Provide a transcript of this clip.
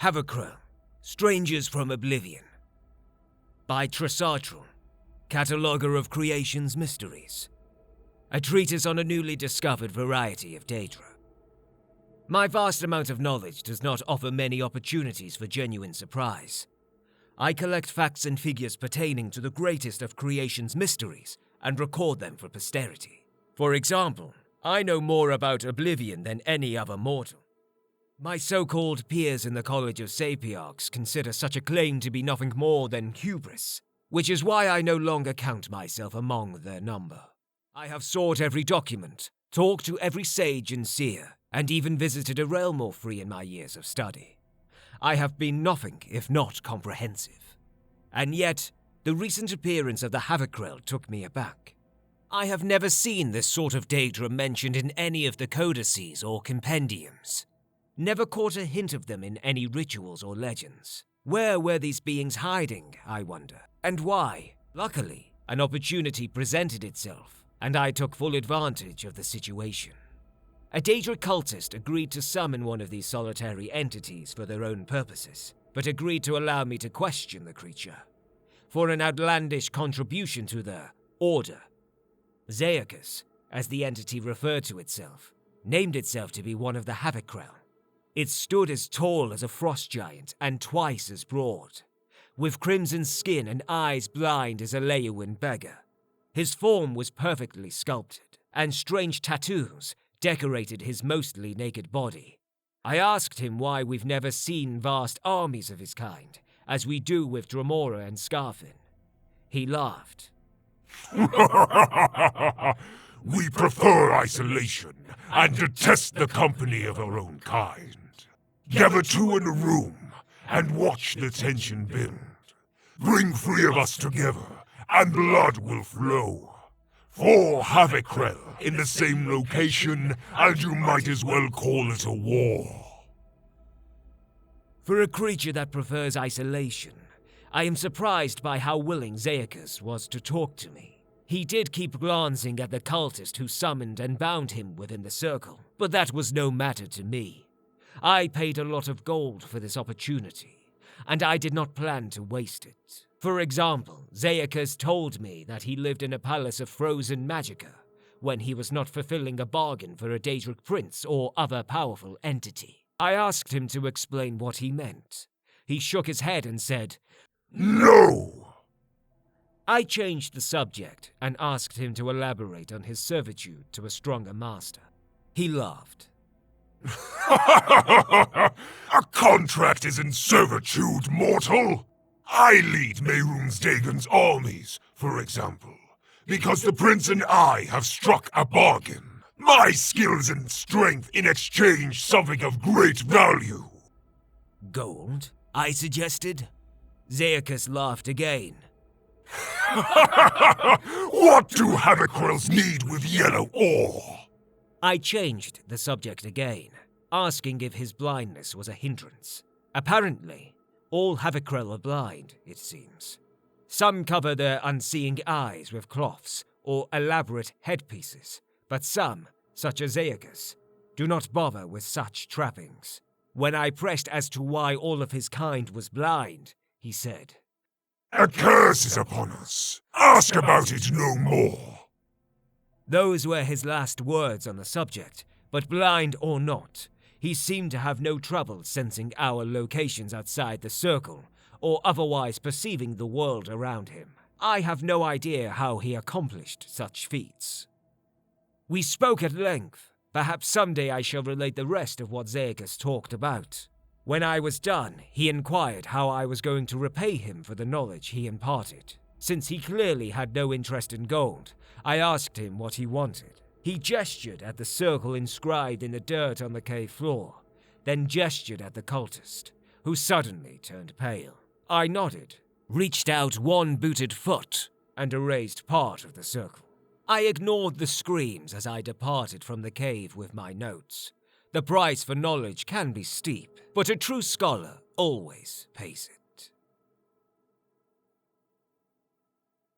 Havocrel, Strangers from Oblivion. By Trisartrel, Cataloguer of Creation's Mysteries. A treatise on a newly discovered variety of daedra. My vast amount of knowledge does not offer many opportunities for genuine surprise. I collect facts and figures pertaining to the greatest of creation's mysteries and record them for posterity. For example, I know more about Oblivion than any other mortal. My so-called peers in the College of Sapiarchs consider such a claim to be nothing more than hubris, which is why I no longer count myself among their number. I have sought every document, talked to every sage and seer, and even visited a realm or three in my years of study. I have been nothing if not comprehensive. And yet, the recent appearance of the Havocrel took me aback. I have never seen this sort of daedra mentioned in any of the codices or compendiums. Never caught a hint of them in any rituals or legends. Where were these beings hiding, I wonder? And why? Luckily, an opportunity presented itself, and I took full advantage of the situation. A daedra cultist agreed to summon one of these solitary entities for their own purposes, but agreed to allow me to question the creature for an outlandish contribution to the Order. Zeacus, as the entity referred to itself, named itself to be one of the Havocrel. It stood as tall as a frost giant and twice as broad, with crimson skin and eyes blind as a Leeuwin beggar. His form was perfectly sculpted, and strange tattoos decorated his mostly naked body. I asked him why we've never seen vast armies of his kind, as we do with Dremora and Scarfin. He laughed. We prefer isolation and detest the company of our own kind. Gather two in a room and watch the tension build. Bring three of us together and blood will flow. 4 Havocrel in the same location, and you might as well call it a war. For a creature that prefers isolation, I am surprised by how willing Zeacus was to talk to me. He did keep glancing at the cultist who summoned and bound him within the circle, but that was no matter to me. I paid a lot of gold for this opportunity, and I did not plan to waste it. For example, Zeacus told me that he lived in a palace of frozen magicka when he was not fulfilling a bargain for a daedric prince or other powerful entity. I asked him to explain what he meant. He shook his head and said, "No!" I changed the subject and asked him to elaborate on his servitude to a stronger master. He laughed. A contract is in servitude, mortal. I lead mehrunesdagon's armies, for example, because the prince and I have struck a bargain. My skills and strength in exchange something of great value. Gold? I suggested. Zeacus laughed again. What do Havocrels need with yellow ore? I changed the subject again, asking if his blindness was a hindrance. Apparently, all Havocrel are blind, it seems. Some cover their unseeing eyes with cloths or elaborate headpieces, but some, such as Zeacus, do not bother with such trappings. When I pressed as to why all of his kind was blind, he said, "A curse is upon us. Ask about it no more." Those were his last words on the subject, but blind or not, he seemed to have no trouble sensing our locations outside the circle, or otherwise perceiving the world around him. I have no idea how he accomplished such feats. We spoke at length. Perhaps someday I shall relate the rest of what Zeacus talked about. When I was done, he inquired how I was going to repay him for the knowledge he imparted. Since he clearly had no interest in gold, I asked him what he wanted. He gestured at the circle inscribed in the dirt on the cave floor, then gestured at the cultist, who suddenly turned pale. I nodded, reached out one booted foot, and erased part of the circle. I ignored the screams as I departed from the cave with my notes. The price for knowledge can be steep, but a true scholar always pays it.